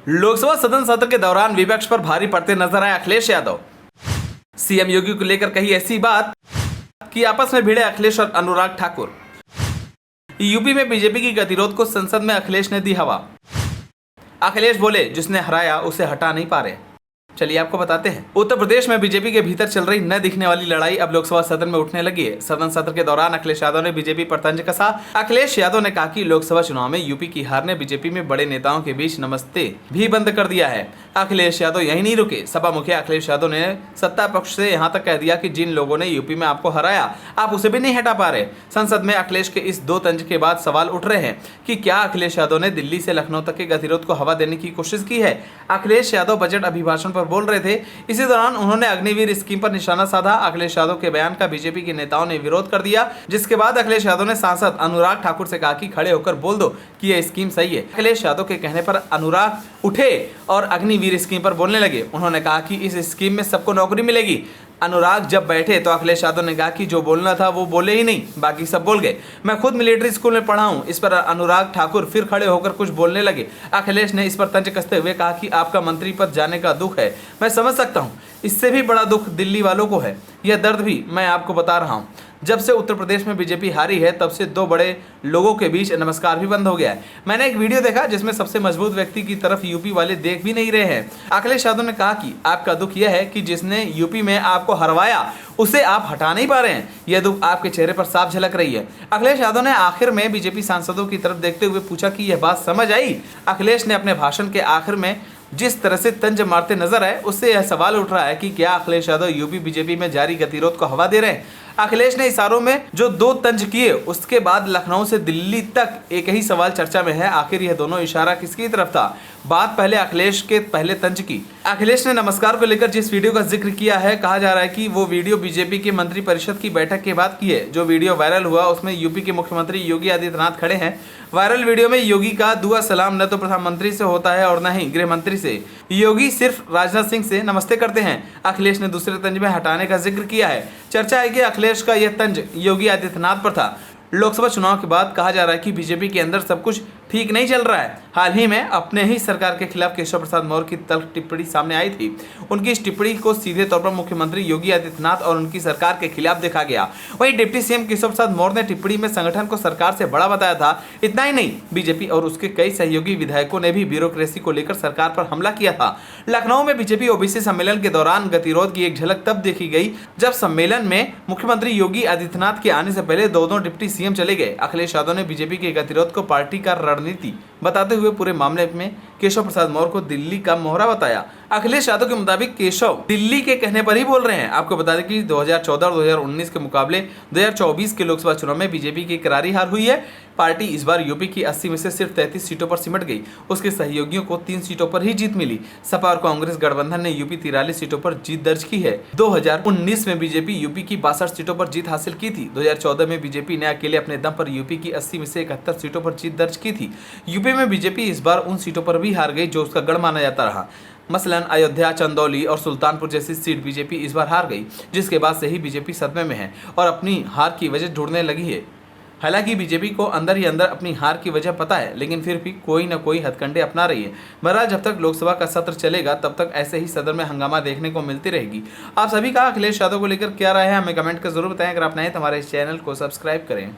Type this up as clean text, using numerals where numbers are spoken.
लोकसभा सदन सत्र के दौरान विपक्ष पर भारी पड़ते नजर आए अखिलेश यादव। सीएम योगी को लेकर कही ऐसी बात कि आपस में भिड़े अखिलेश और अनुराग ठाकुर। यूपी में बीजेपी की गतिरोध को संसद में अखिलेश ने दी हवा। अखिलेश बोले जिसने हराया उसे हटा नहीं पा रहे। चलिए आपको बताते हैं। उत्तर प्रदेश में बीजेपी के भीतर चल रही न दिखने वाली लड़ाई अब लोकसभा सदन में उठने लगी है। सदन सत्र के दौरान अखिलेश यादव ने बीजेपी पर तंज कसा। अखिलेश यादव ने कहा कि लोकसभा चुनाव में यूपी की हार ने बीजेपी में बड़े नेताओं के बीच नमस्ते भी बंद कर दिया है। अखिलेश यादव यही नहीं रुके। सपा मुखिया अखिलेश यादव ने सत्ता पक्ष से यहां तक कह दिया कि जिन लोगों ने यूपी में आपको हराया आप उसे भी नहीं हटा पा रहे। संसद में अखिलेश के इस दो तंज के बाद सवाल उठ रहे हैं कि क्या अखिलेश यादव ने दिल्ली से लखनऊ तक के गतिरोध को हवा देने की कोशिश की है। अखिलेश यादव बजट अभिभाषण पर बोल रहे थे। इसी दौरान उन्होंने अग्निवीर स्कीम पर निशाना साधा। अखिलेश यादव के बयान का बीजेपी के नेताओं ने विरोध कर दिया, जिसके बाद अखिलेश यादव ने सांसद अनुराग ठाकुर से कहा कि खड़े होकर बोल दो कि यह स्कीम सही है। अखिलेश यादव के कहने पर अनुराग उठे और अग्निवीर स्कीम पर बोलने लगे। उन्होंने कहा कि इस स्कीम में सबको नौकरी मिलेगी। अनुराग जब बैठे तो अखिलेश यादव ने कहा कि जो बोलना था वो बोले ही नहीं, बाकी सब बोल गए। मैं खुद मिलिट्री स्कूल में पढ़ा हूं। इस पर अनुराग ठाकुर फिर खड़े होकर कुछ बोलने लगे। अखिलेश ने इस पर तंज कसते हुए कहा कि आपका मंत्री पद जाने का दुख है, मैं समझ सकता हूं। इससे भी बड़ा दुख दिल्ली वालों को है। यह दर्द भी मैं आपको बता रहा हूं। जब से उत्तर प्रदेश में बीजेपी हारी है तब से दो बड़े लोगों के बीच नमस्कार भी बंद हो गया है। मैंने एक वीडियो देखा जिसमें सबसे मजबूत व्यक्ति की तरफ यूपी वाले देख भी नहीं रहे हैं। अखिलेश यादव ने कहा कि आपका दुख यह है कि जिसने यूपी में आपको हरवाया उसे आप हटा नहीं पा रहे हैं। यह दुख आपके चेहरे पर साफ झलक रही है। अखिलेश यादव ने आखिर में बीजेपी सांसदों की तरफ देखते हुए पूछा कि यह बात समझ आई। अखिलेश ने अपने भाषण के आखिर में जिस तरह से तंज मारते नजर आए उससे यह सवाल उठ रहा है कि क्या अखिलेश यादव यूपी बीजेपी में जारी गतिरोध को हवा दे रहे हैं। अखिलेश ने इशारों में जो दो तंज किए उसके बाद लखनऊ से दिल्ली तक एक ही सवाल चर्चा में है, आखिर यह दोनों इशारा किसकी तरफ था। बात पहले अखिलेश के पहले तंज की। अखिलेश ने नमस्कार को लेकर जिस वीडियो का जिक्र किया है, कहा जा रहा है कि वो वीडियो बीजेपी की मंत्रिपरिषद की बैठक के बाद की है। जो वीडियो वायरल हुआ उसमें यूपी के मुख्यमंत्री योगी आदित्यनाथ खड़े हैं। वायरल वीडियो में योगी का दुआ सलाम न तो प्रधानमंत्री से होता है और न ही गृह मंत्री से। योगी सिर्फ राजनाथ सिंह से नमस्ते करते हैं। अखिलेश ने दूसरे तंज में हटाने का जिक्र किया है। चर्चा है कि अखिलेश का यह तंज योगी आदित्यनाथ पर था। लोकसभा चुनाव के बाद कहा जा रहा है कि बीजेपी के अंदर सब कुछ ठीक नहीं चल रहा है। हाल ही में अपने ही सरकार के खिलाफ केशव प्रसाद मौर्य की तल्ख टिप्पणी सामने आई थी। उनकी इस टिप्पणी को सीधे तौर पर मुख्यमंत्री योगी आदित्यनाथ और उनकी सरकार के खिलाफ देखा गया। वहीं डिप्टी सीएम केशव प्रसाद मौर्य ने टिप्पणी में संगठन को सरकार से बड़ा बताया था। इतना ही नहीं, बीजेपी और उसके कई सहयोगी विधायकों ने भी ब्यूरोक्रेसी को लेकर सरकार पर हमला किया था। लखनऊ में बीजेपी ओबीसी सम्मेलन के दौरान गतिरोध की एक झलक तब देखी गई जब सम्मेलन में मुख्यमंत्री योगी आदित्यनाथ के आने से पहले दो डिप्टी सीएम चले गए। अखिलेश यादव ने बीजेपी के गतिरोध को पार्टी का रणनीति बताते हुए पूरे मामले में केशव प्रसाद मौर्य को दिल्ली का मोहरा बताया। अखिलेश यादव के मुताबिक केशव दिल्ली के कहने पर ही बोल रहे हैं। आपको बता दें कि 2014 और 2019 के मुकाबले 2024 के लोकसभा चुनाव में बीजेपी की करारी हार हुई है। पार्टी इस बार यूपी की 80 में से सिर्फ 33 सीटों पर सिमट गई। उसके सहयोगियों को 3 सीटों पर ही जीत मिली। सपा और कांग्रेस गठबंधन ने यूपी 43 सीटों पर जीत दर्ज की है। 2019 में बीजेपी यूपी की 62 सीटों पर जीत हासिल की थी। 2014 में बीजेपी ने अकेले अपने दम पर यूपी की 80 में से 71 सीटों पर जीत दर्ज की थी। यूपी में बीजेपी इस बार उन सीटों पर भी हार गई जो उसका गढ़ माना जाता रहा। मसलन अयोध्या, चंदौली और सुल्तानपुर जैसी सीट बीजेपी इस बार हार गई, जिसके बाद से ही बीजेपी सदमे में है और अपनी हार की वजह ढूंढने लगी है। हालांकि बीजेपी को अंदर ही अंदर अपनी हार की वजह पता है, लेकिन फिर भी कोई न कोई हथकंडे अपना रही है। बहरहाल जब तक लोकसभा का सत्र चलेगा तब तक ऐसे ही सदन में हंगामा देखने को मिलती रहेगी। आप सभी का अखिलेश यादव को लेकर क्या राय है हमें कमेंट कर जरूर बताएं। अगर आप नए तो हमारे इस चैनल को सब्सक्राइब करें।